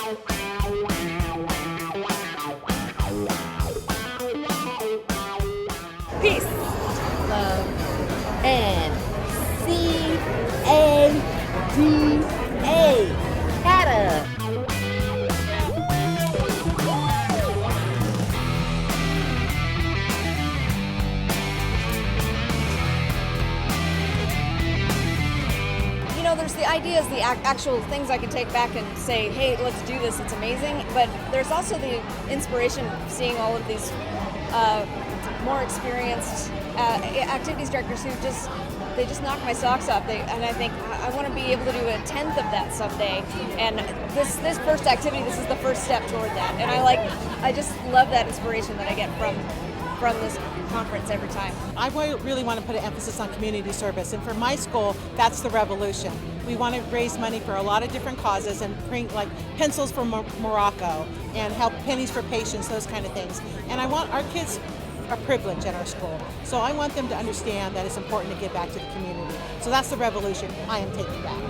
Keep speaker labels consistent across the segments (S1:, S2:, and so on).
S1: Peace, love, and CADA. CADA. You know, there's the ideas, the actual things I can take back and say, hey, let's do this, it's amazing. But there's also the inspiration of seeing all of these more experienced activities directors who just knock my socks off. And I think I want to be able to do a 10th of that someday. And this first activity, this is the first step toward that. And I just love that inspiration that I get from this conference every time.
S2: I really want to put an emphasis on community service, and for my school, that's the revolution. We want to raise money for a lot of different causes and bring like pencils from Morocco and help pennies for patients, those kind of things. And I want our kids a privilege at our school. So I want them to understand that it's important to give back to the community. So that's the revolution I am taking back.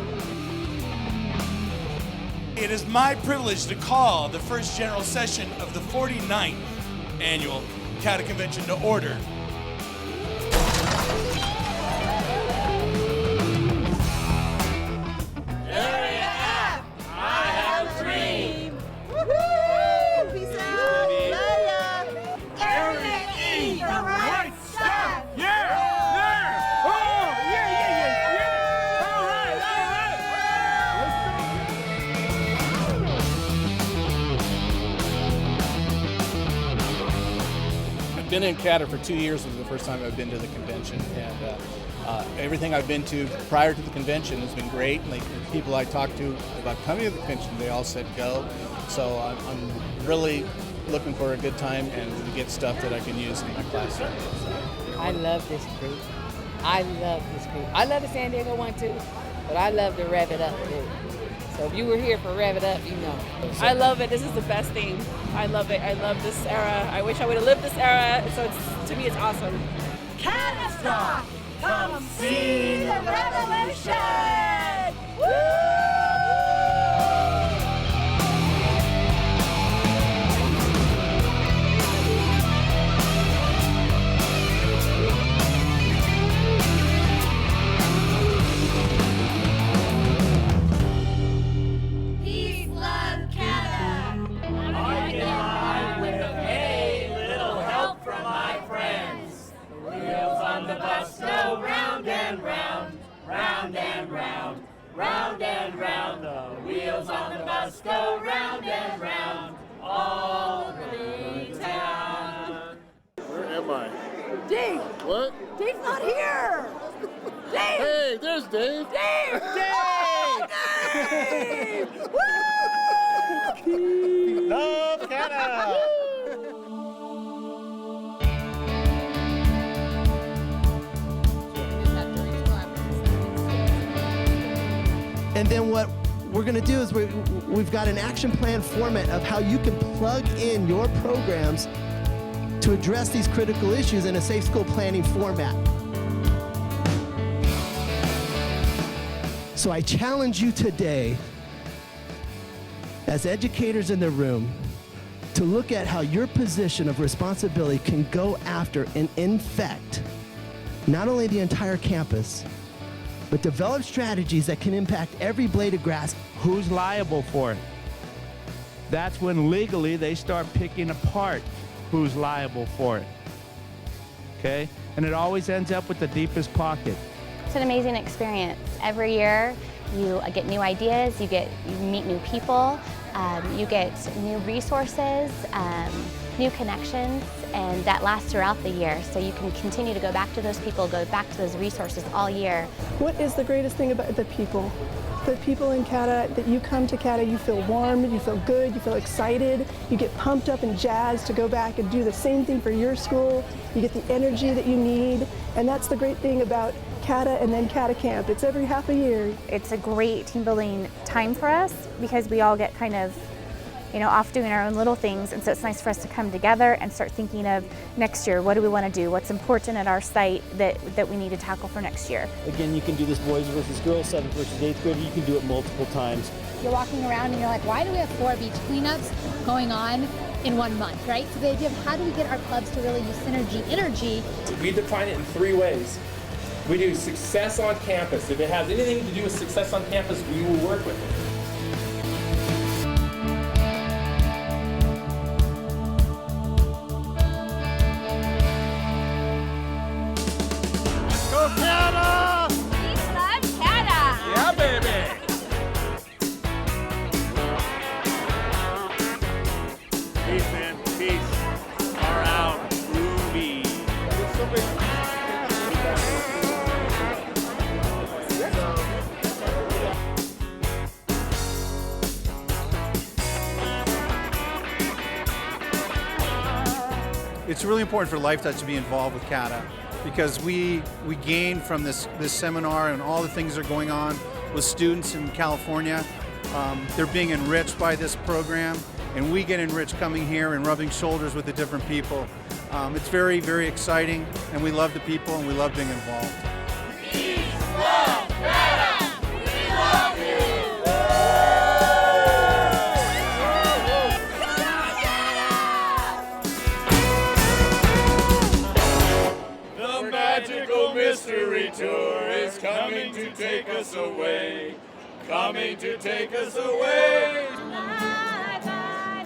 S3: It is my privilege to call the first general session of the 49th annual CADA Convention to order.
S4: I've been in CADA for 2 years. This is the first time I've been to the convention, and everything I've been to prior to the convention has been great. Like the people I talked to about coming to the convention, they all said go. So I'm really looking for a good time and to get stuff that I can use in my classroom.
S5: I love this group. I love the San Diego one too, but I love to rev it up too. So if you were here for Rev It Up, you know.
S6: I love it. This is the best thing. I love it. I love this era. I wish I would have lived this era. So to me, it's awesome.
S1: CADA, come see the revolution! Woo!
S7: Round and round, the wheels on the bus go round and round, all through town.
S8: Where am I?
S1: Dave!
S8: What?
S1: Dave's not here! Dave!
S8: Hey, there's Dave!
S1: Dave! Dave! Dave! Woo!
S8: Love CADA!
S9: And then what we're going to do is we've got an action plan format of how you can plug in your programs to address these critical issues in a safe school planning format. So I challenge you today, as educators in the room, to look at how your position of responsibility can go after and infect not only the entire campus, but develop strategies that can impact every blade of grass.
S10: Who's liable for it? That's when legally they start picking apart who's liable for it. Okay? And it always ends up with the deepest pocket.
S11: It's an amazing experience. Every year you get new ideas, you meet new people, you get new resources, new connections, and that lasts throughout the year. So you can continue to go back to those people, go back to those resources all year.
S12: What is the greatest thing about the people? The people in CADA, that you come to CADA, you feel warm, you feel good, you feel excited, you get pumped up and jazzed to go back and do the same thing for your school, you get the energy that you need, and that's the great thing about CADA and then CADA Camp. It's every half a year.
S11: It's a great team building time for us because we all get kind of
S13: off doing our own little things. And so it's nice for us to come together and start thinking of next year, what do we want to do? What's important at our site that we need to tackle for next year?
S14: Again, you can do this boys versus girls, 7th versus 8th grade. You can do it multiple times.
S15: You're walking around and you're like, why do we have 4 beach cleanups going on in 1 month, right? So the idea of how do we get our clubs to really use synergy energy?
S16: We define it in 3 ways. We do success on campus. If it has anything to do with success on campus, we will work with it.
S8: Go CADA!
S7: Peace, love, CADA!
S8: Yeah, baby! Peace, man. Peace. Far out. Groovy.
S17: It's really important for Lifetouch to be involved with CADA because we gain from this seminar and all the things that are going on with students in California. They're being enriched by this program, and we get enriched coming here and rubbing shoulders with the different people. It's very, very exciting, and we love the people and we love being involved.
S7: Peace, love, CADA! We love you!
S18: The magical mystery tour is coming to take us away. Coming to take us away.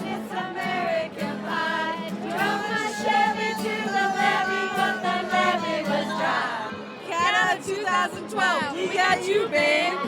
S7: It's American pie. Drove my Chevy to the levee, but the levee was dry. CADA 2012, we got you, babe.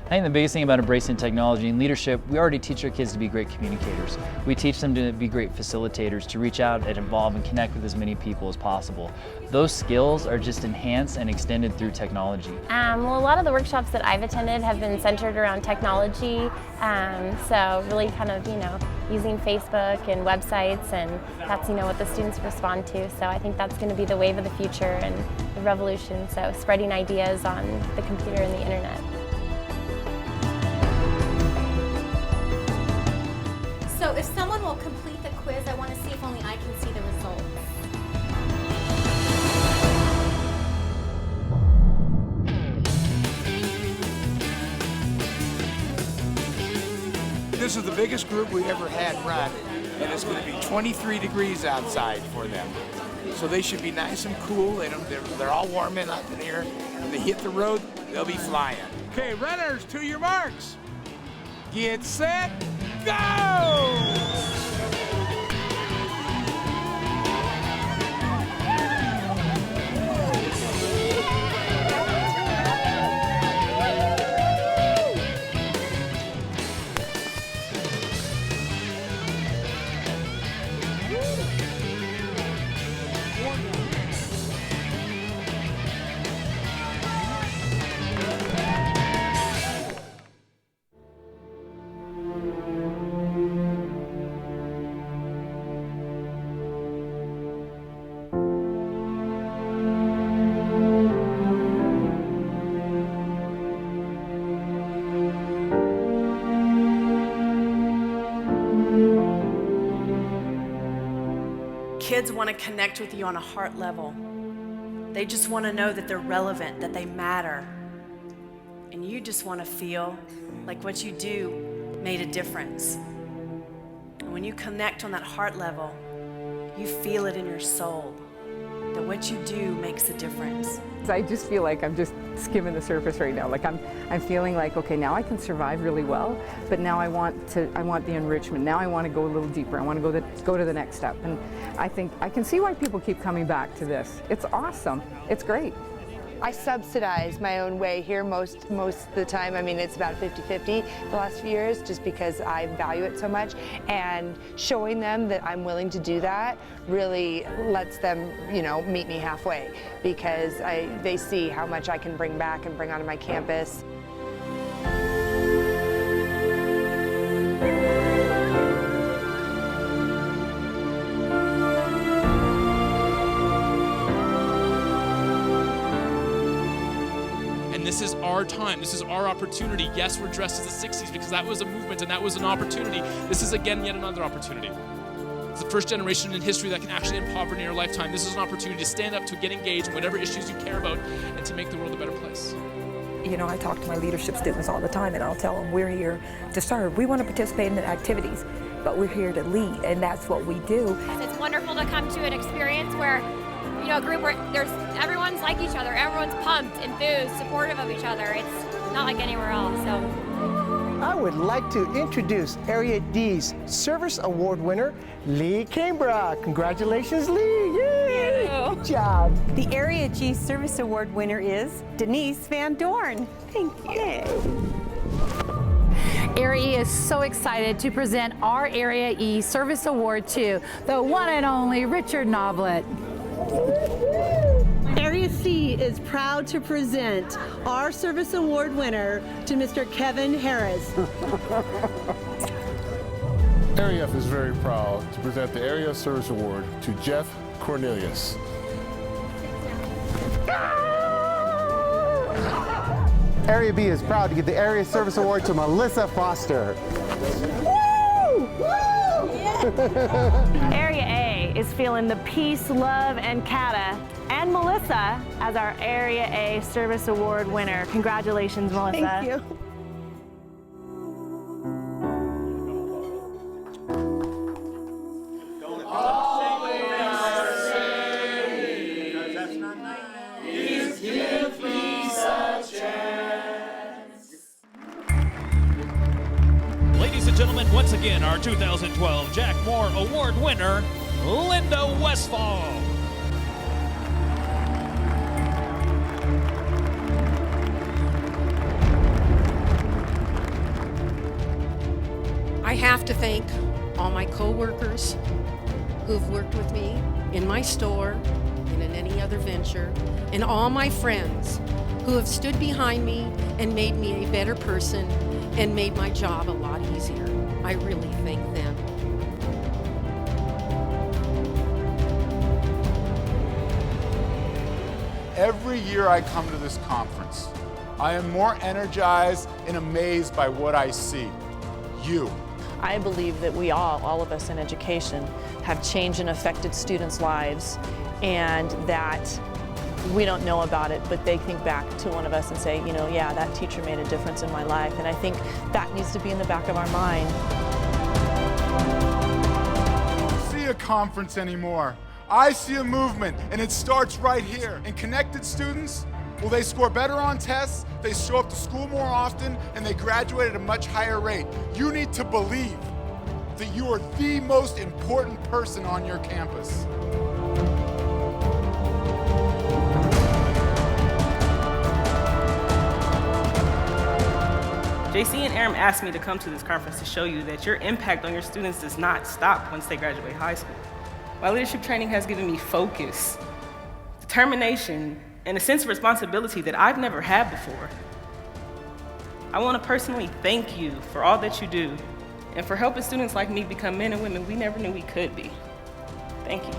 S19: I think the biggest thing about embracing technology and leadership, we already teach our kids to be great communicators. We teach them to be great facilitators, to reach out and involve and connect with as many people as possible. Those skills are just enhanced and extended through technology.
S11: Well, a lot of the workshops that I've attended have been centered around technology, so really kind of, using Facebook and websites, and that's, what the students respond to. So I think that's going to be the wave of the future and the revolution, so spreading ideas on the computer and the internet.
S15: So if someone will complete the quiz, I want to see if only I can see the results.
S20: This is the biggest group we ever had run, and it's going to be 23 degrees outside for them. So they should be nice and cool, and they're all warming up in here. When they hit the road, they'll be flying. Okay, runners, to your marks. Get set, go!
S21: kids want to connect with you on a heart level. They just want to know that they're relevant, that they matter. And you just want to feel like what you do made a difference. And when you connect on that heart level, you feel it in your soul, that what you do makes a difference.
S22: I just feel like I'm just skimming the surface right now. Like I'm feeling like, okay, now I can survive really well, but now I want the enrichment. Now I want to go a little deeper. I want to go to the next step. And I think I can see why people keep coming back to this. It's awesome. It's great.
S23: I subsidize my own way here most of the time. I mean, it's about 50-50 the last few years, just because I value it so much. And showing them that I'm willing to do that really lets them, meet me halfway, because they see how much I can bring back and bring onto my campus.
S24: This is our time. This is our opportunity. Yes, we're dressed as the 60s because that was a movement and that was an opportunity. This is, again, yet another opportunity. It's the first generation in history that can actually end poverty in your lifetime. This is an opportunity to stand up, to get engaged in whatever issues you care about, and to make the world a better place.
S25: I talk to my leadership students all the time, and I'll tell them we're here to serve. We want to participate in the activities, but we're here to lead, and that's what we do.
S26: It's wonderful to come to an experience where a group where everyone's like each other, everyone's pumped, enthused, supportive of each other. It's not like anywhere else. So
S27: I would like to introduce Area D's Service Award winner, Lee Cambra. Congratulations, Lee! Yay! Good job.
S28: The Area G Service Award winner is Denise Van Dorn. Thank you.
S29: Area E is so excited to present our Area E Service Award to the one and only Richard Noblet.
S28: Area C is proud to present our Service Award winner to Mr. Kevin Harris.
S30: Area F is very proud to present the Area Service Award to Jeff Cornelius.
S27: Area B is proud to give the Area Service Award to Melissa Foster.
S29: Area A is feeling the peace, love, and CADA, and Melissa as our Area A Service Award winner. Congratulations, Melissa.
S28: Thank you.
S31: Ladies and gentlemen, once again, our 2012 Jack Moore Award winner, Linda Westfall.
S32: I have to thank all my co-workers who've worked with me in my store and in any other venture, and all my friends who have stood behind me and made me a better person and made my job a lot easier. I really thank them.
S33: Every year I come to this conference, I am more energized and amazed by what I see. You.
S34: I believe that we all of us in education, have changed and affected students' lives, and that we don't know about it, but they think back to one of us and say, yeah, that teacher made a difference in my life. And I think that needs to be in the back of our mind.
S33: I don't see a conference anymore. I see a movement, and it starts right here. And connected students, well, they score better on tests, they show up to school more often, and they graduate at a much higher rate. You need to believe that you are the most important person on your campus.
S35: JC and Aram asked me to come to this conference to show you that your impact on your students does not stop once they graduate high school. My leadership training has given me focus, determination, and a sense of responsibility that I've never had before. I want to personally thank you for all that you do and for helping students like me become men and women we never knew we could be. Thank you.